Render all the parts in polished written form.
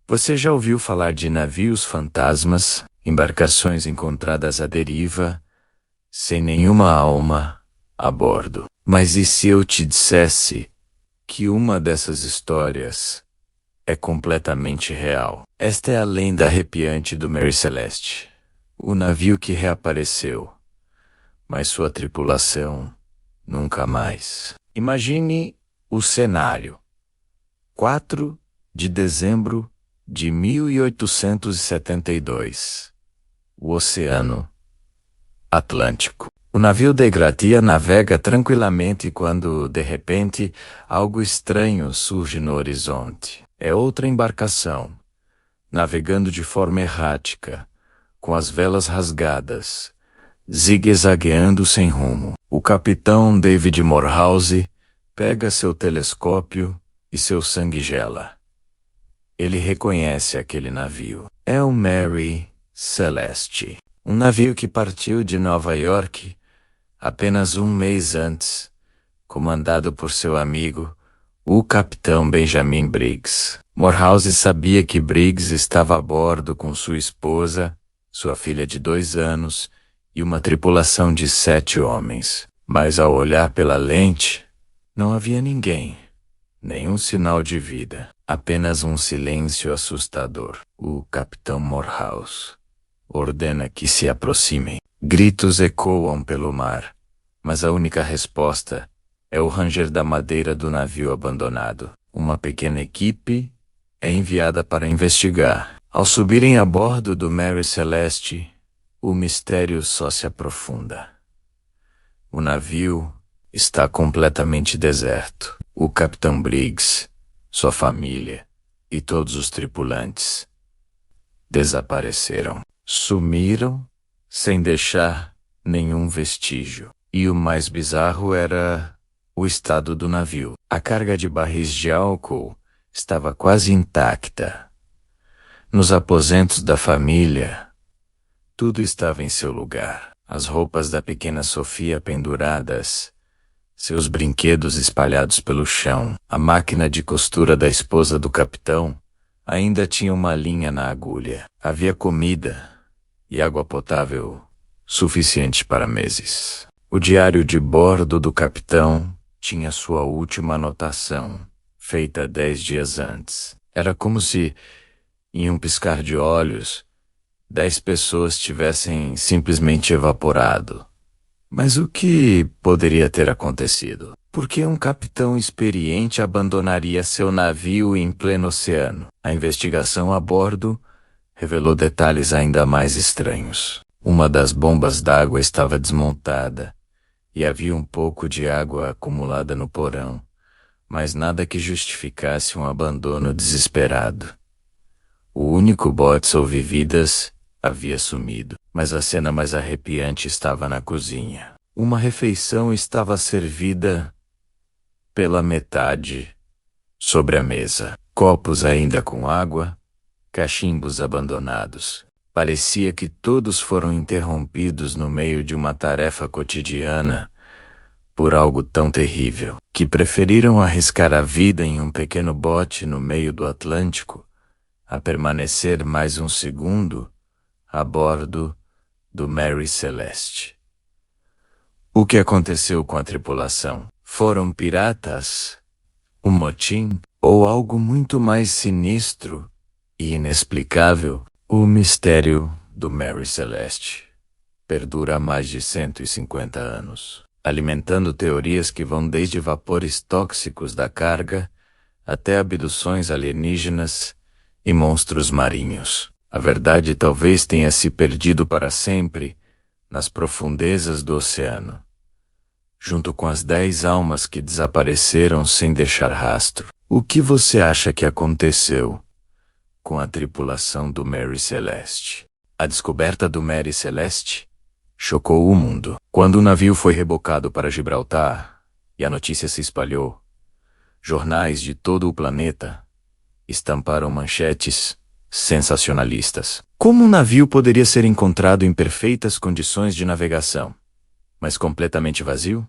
Você já ouviu falar de navios fantasmas, embarcações encontradas à deriva, sem nenhuma alma a bordo? Mas e se eu te dissesse que uma dessas histórias é completamente real? Esta é a lenda arrepiante do Mary Celeste, o navio que reapareceu, mas sua tripulação nunca mais. Imagine o cenário. 4 de dezembro de 1872. O Oceano Atlântico. O navio de Gratia navega tranquilamente quando, de repente, algo estranho surge no horizonte. É outra embarcação, navegando de forma errática, com as velas rasgadas, zigue-zagueando sem rumo. O capitão David Morehouse pega seu telescópio e seu sangue gela. Ele reconhece aquele navio. É o Mary Celeste, um navio que partiu de Nova York apenas um mês antes, comandado por seu amigo, o capitão Benjamin Briggs. Morehouse sabia que Briggs estava a bordo com sua esposa, sua filha de 2 anos e uma tripulação de 7 homens. Mas ao olhar pela lente, não havia ninguém, nenhum sinal de vida, apenas um silêncio assustador. O capitão Morehouse ordena que se aproximem. Gritos ecoam pelo mar, mas a única resposta é o ranger da madeira do navio abandonado. Uma pequena equipe é enviada para investigar. Ao subirem a bordo do Mary Celeste, o mistério só se aprofunda. O navio está completamente deserto. O capitão Briggs, sua família e todos os tripulantes desapareceram. Sumiram sem deixar nenhum vestígio. E o mais bizarro era o estado do navio. A carga de barris de álcool estava quase intacta. Nos aposentos da família, tudo estava em seu lugar. As roupas da pequena Sofia penduradas, seus brinquedos espalhados pelo chão. A máquina de costura da esposa do capitão ainda tinha uma linha na agulha. Havia comida e água potável suficiente para meses. O diário de bordo do capitão tinha sua última anotação, feita 10 dias antes. Era como se, em um piscar de olhos, 10 pessoas tivessem simplesmente evaporado. Mas o que poderia ter acontecido? Por que um capitão experiente abandonaria seu navio em pleno oceano? A investigação a bordo revelou detalhes ainda mais estranhos. Uma das bombas d'água estava desmontada e havia um pouco de água acumulada no porão, mas nada que justificasse um abandono desesperado. O único bote salva-vidas havia sumido, mas a cena mais arrepiante estava na cozinha. Uma refeição estava servida pela metade sobre a mesa. Copos ainda com água, cachimbos abandonados. Parecia que todos foram interrompidos no meio de uma tarefa cotidiana por algo tão terrível, que preferiram arriscar a vida em um pequeno bote no meio do Atlântico a permanecer mais um segundo a bordo do Mary Celeste. O que aconteceu com a tripulação? Foram piratas? Um motim? Ou algo muito mais sinistro e inexplicável? O mistério do Mary Celeste perdura há mais de 150 anos, alimentando teorias que vão desde vapores tóxicos da carga até abduções alienígenas e monstros marinhos. A verdade talvez tenha se perdido para sempre nas profundezas do oceano, junto com as 10 almas que desapareceram sem deixar rastro. O que você acha que aconteceu com a tripulação do Mary Celeste? A descoberta do Mary Celeste chocou o mundo. Quando o navio foi rebocado para Gibraltar e a notícia se espalhou, jornais de todo o planeta estamparam manchetes sensacionalistas. Como um navio poderia ser encontrado em perfeitas condições de navegação, mas completamente vazio?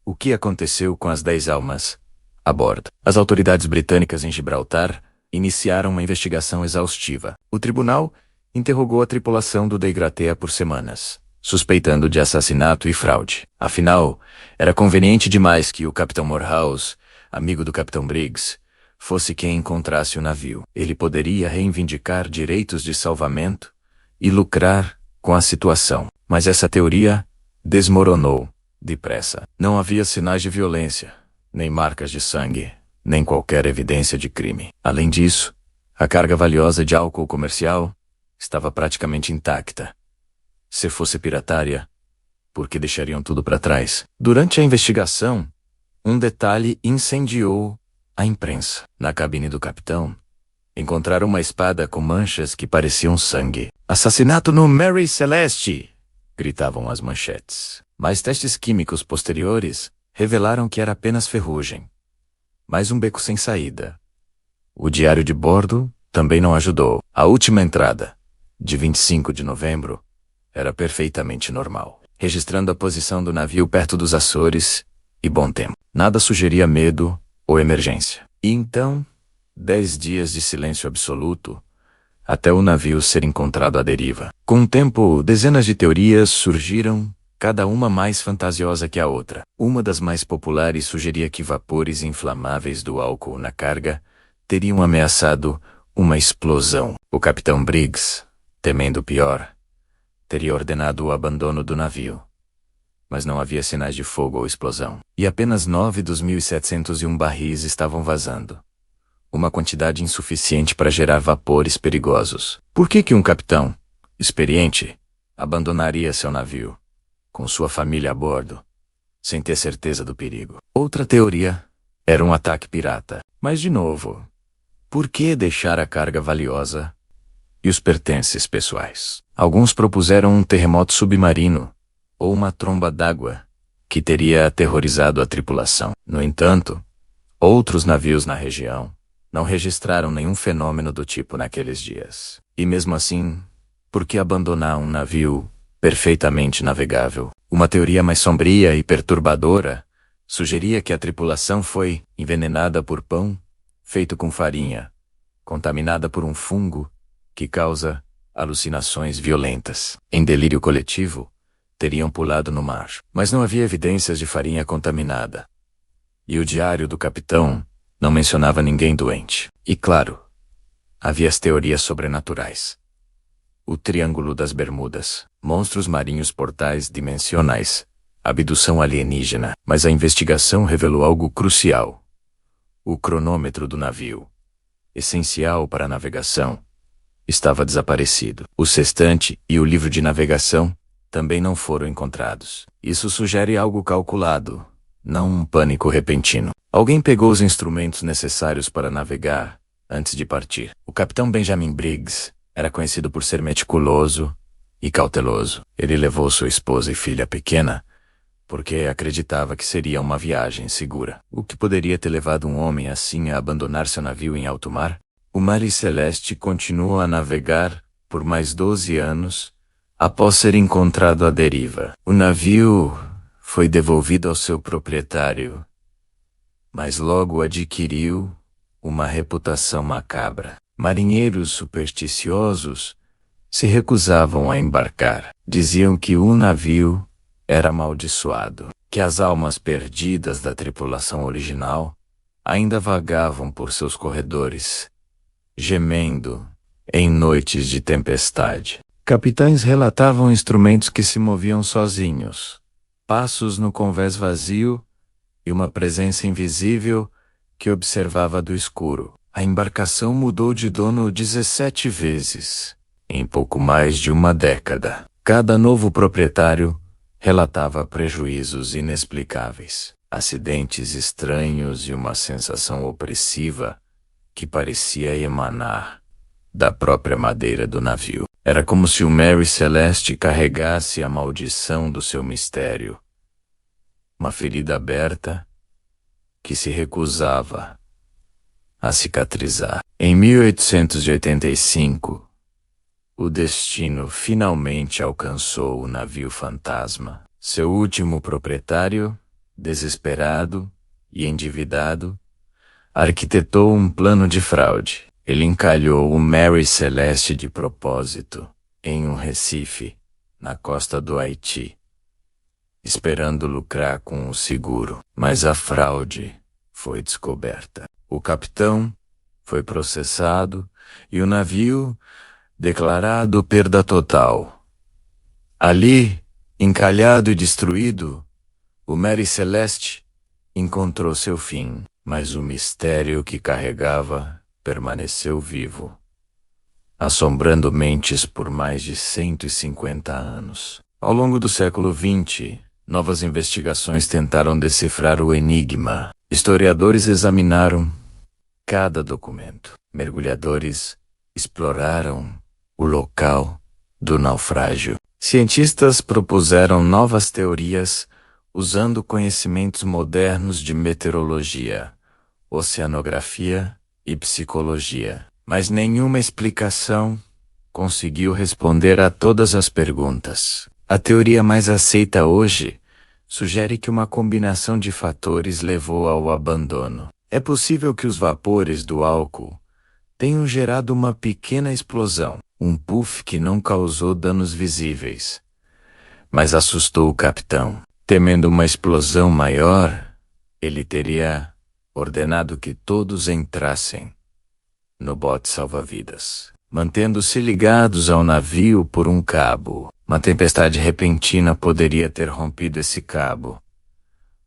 O que aconteceu com as 10 almas a bordo? As autoridades britânicas em Gibraltar iniciaram uma investigação exaustiva. O tribunal interrogou a tripulação do Dei Gratia por semanas, suspeitando de assassinato e fraude. Afinal, era conveniente demais que o Capitão Morehouse, amigo do Capitão Briggs, fosse quem encontrasse o navio. Ele poderia reivindicar direitos de salvamento e lucrar com a situação. Mas essa teoria desmoronou depressa. Não havia sinais de violência, nem marcas de sangue, nem qualquer evidência de crime. Além disso, a carga valiosa de álcool comercial estava praticamente intacta. Se fosse piratária, por que deixariam tudo para trás? Durante a investigação, um detalhe incendiou a imprensa. Na cabine do capitão, encontraram uma espada com manchas que pareciam sangue. "Assassinato no Mary Celeste!" gritavam as manchetes. Mas testes químicos posteriores revelaram que era apenas ferrugem. Mais um beco sem saída. O diário de bordo também não ajudou. A última entrada, de 25 de novembro, era perfeitamente normal, registrando a posição do navio perto dos Açores e bom tempo. Nada sugeria medo ou emergência. E então, 10 dias de silêncio absoluto, até o navio ser encontrado à deriva. Com o tempo, dezenas de teorias surgiram, cada uma mais fantasiosa que a outra. Uma das mais populares sugeria que vapores inflamáveis do álcool na carga teriam ameaçado uma explosão. O capitão Briggs, temendo o pior, teria ordenado o abandono do navio. Mas não havia sinais de fogo ou explosão. E apenas 9 dos 1.701 barris estavam vazando. Uma quantidade insuficiente para gerar vapores perigosos. Por que um capitão, experiente, abandonaria seu navio, com sua família a bordo, sem ter certeza do perigo? Outra teoria era um ataque pirata. Mas de novo, por que deixar a carga valiosa e os pertences pessoais? Alguns propuseram um terremoto submarino ou uma tromba d'água que teria aterrorizado a tripulação. No entanto, outros navios na região não registraram nenhum fenômeno do tipo naqueles dias. E mesmo assim, por que abandonar um navio perfeitamente navegável? Uma teoria mais sombria e perturbadora sugeria que a tripulação foi envenenada por pão feito com farinha, contaminada por um fungo que causa alucinações violentas. Em delírio coletivo, teriam pulado no mar. Mas não havia evidências de farinha contaminada. E o diário do capitão não mencionava ninguém doente. E claro, havia as teorias sobrenaturais. O Triângulo das Bermudas, monstros marinhos portais dimensionais, abdução alienígena. Mas a investigação revelou algo crucial. O cronômetro do navio, essencial para a navegação, estava desaparecido. O sextante e o livro de navegação também não foram encontrados. Isso sugere algo calculado, não um pânico repentino. Alguém pegou os instrumentos necessários para navegar antes de partir. O capitão Benjamin Briggs era conhecido por ser meticuloso e cauteloso. Ele levou sua esposa e filha pequena porque acreditava que seria uma viagem segura. O que poderia ter levado um homem assim a abandonar seu navio em alto mar? O Mary Celeste continuou a navegar por mais 12 anos após ser encontrado à deriva. O navio foi devolvido ao seu proprietário, mas logo adquiriu uma reputação macabra. Marinheiros supersticiosos se recusavam a embarcar. Diziam que o navio era amaldiçoado, que as almas perdidas da tripulação original ainda vagavam por seus corredores, gemendo em noites de tempestade. Capitães relatavam instrumentos que se moviam sozinhos, passos no convés vazio e uma presença invisível que observava do escuro. A embarcação mudou de dono 17 vezes, em pouco mais de uma década. Cada novo proprietário relatava prejuízos inexplicáveis, acidentes estranhos e uma sensação opressiva que parecia emanar da própria madeira do navio. Era como se o Mary Celeste carregasse a maldição do seu mistério. Uma ferida aberta que se recusava a cicatrizar. Em 1885, o destino finalmente alcançou o navio fantasma. Seu último proprietário, desesperado e endividado, arquitetou um plano de fraude. Ele encalhou o Mary Celeste de propósito em um recife, na costa do Haiti, esperando lucrar com o seguro. Mas a fraude foi descoberta. O capitão foi processado e o navio declarado perda total. Ali, encalhado e destruído, o Mary Celeste encontrou seu fim, mas o mistério que carregava permaneceu vivo, assombrando mentes por mais de 150 anos. Ao longo do século XX, novas investigações tentaram decifrar o enigma. Historiadores examinaram cada documento. Mergulhadores exploraram o local do naufrágio. Cientistas propuseram novas teorias usando conhecimentos modernos de meteorologia, oceanografia e psicologia. Mas nenhuma explicação conseguiu responder a todas as perguntas. A teoria mais aceita hoje sugere que uma combinação de fatores levou ao abandono. É possível que os vapores do álcool tenham gerado uma pequena explosão, um puff que não causou danos visíveis, mas assustou o capitão. Temendo uma explosão maior, ele teria ordenado que todos entrassem no bote salva-vidas, mantendo-se ligados ao navio por um cabo. Uma tempestade repentina poderia ter rompido esse cabo,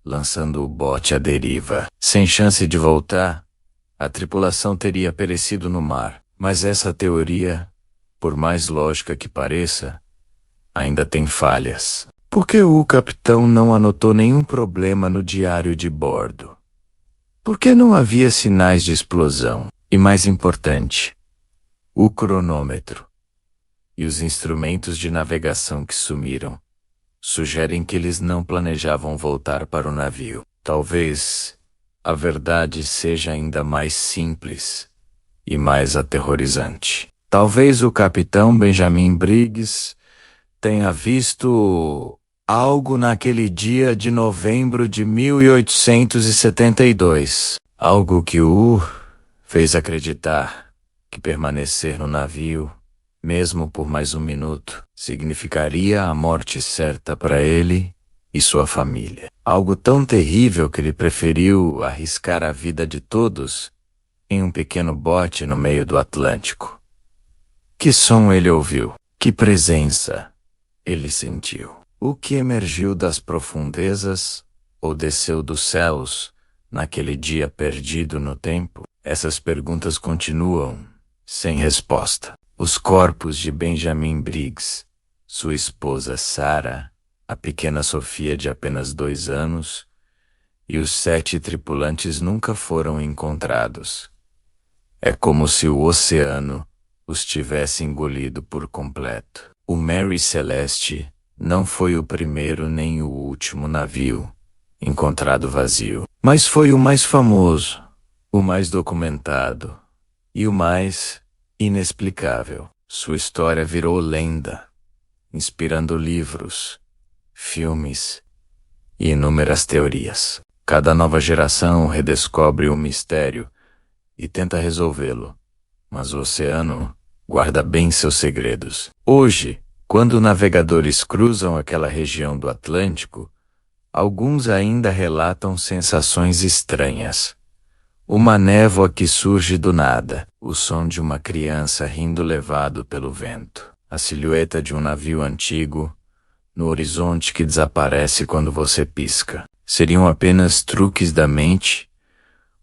lançando o bote à deriva. Sem chance de voltar, a tripulação teria perecido no mar. Mas essa teoria, por mais lógica que pareça, ainda tem falhas. Por que o capitão não anotou nenhum problema no diário de bordo? Por que não havia sinais de explosão? E mais importante, o cronômetro e os instrumentos de navegação que sumiram sugerem que eles não planejavam voltar para o navio. Talvez a verdade seja ainda mais simples e mais aterrorizante. Talvez o capitão Benjamin Briggs tenha visto algo naquele dia de novembro de 1872. Algo que o fez acreditar que permanecer no navio, mesmo por mais um minuto, significaria a morte certa para ele e sua família. Algo tão terrível que ele preferiu arriscar a vida de todos em um pequeno bote no meio do Atlântico. Que som ele ouviu? Que presença ele sentiu? O que emergiu das profundezas ou desceu dos céus naquele dia perdido no tempo? Essas perguntas continuam sem resposta. Os corpos de Benjamin Briggs, sua esposa Sarah, a pequena Sofia de apenas 2 anos, e os 7 tripulantes nunca foram encontrados. É como se o oceano os tivesse engolido por completo. O Mary Celeste não foi o primeiro nem o último navio encontrado vazio, mas foi o mais famoso, o mais documentado e o mais inexplicável. Sua história virou lenda, inspirando livros, filmes e inúmeras teorias. Cada nova geração redescobre um mistério e tenta resolvê-lo, mas o oceano guarda bem seus segredos. Hoje, quando navegadores cruzam aquela região do Atlântico, alguns ainda relatam sensações estranhas. Uma névoa que surge do nada, o som de uma criança rindo levado pelo vento, a silhueta de um navio antigo no horizonte que desaparece quando você pisca. Seriam apenas truques da mente?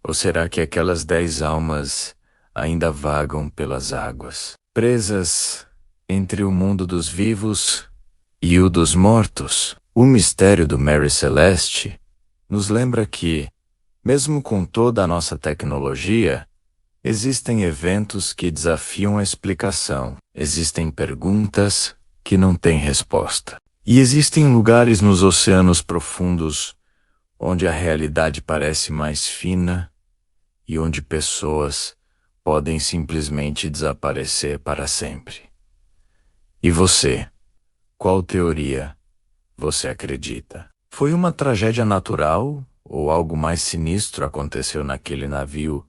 Ou será que aquelas 10 almas ainda vagam pelas águas, presas entre o mundo dos vivos e o dos mortos? O mistério do Mary Celeste nos lembra que, mesmo com toda a nossa tecnologia, existem eventos que desafiam a explicação. Existem perguntas que não têm resposta. E existem lugares nos oceanos profundos onde a realidade parece mais fina e onde pessoas podem simplesmente desaparecer para sempre. E você? Qual teoria você acredita? Foi uma tragédia natural ou algo mais sinistro aconteceu naquele navio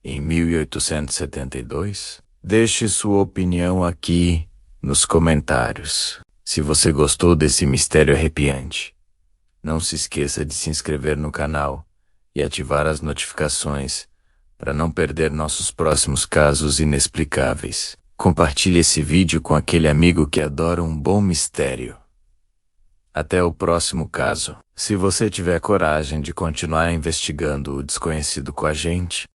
em 1872? Deixe sua opinião aqui nos comentários. Se você gostou desse mistério arrepiante, não se esqueça de se inscrever no canal e ativar as notificações para não perder nossos próximos casos inexplicáveis. Compartilhe esse vídeo com aquele amigo que adora um bom mistério. Até o próximo caso. Se você tiver coragem de continuar investigando o desconhecido com a gente,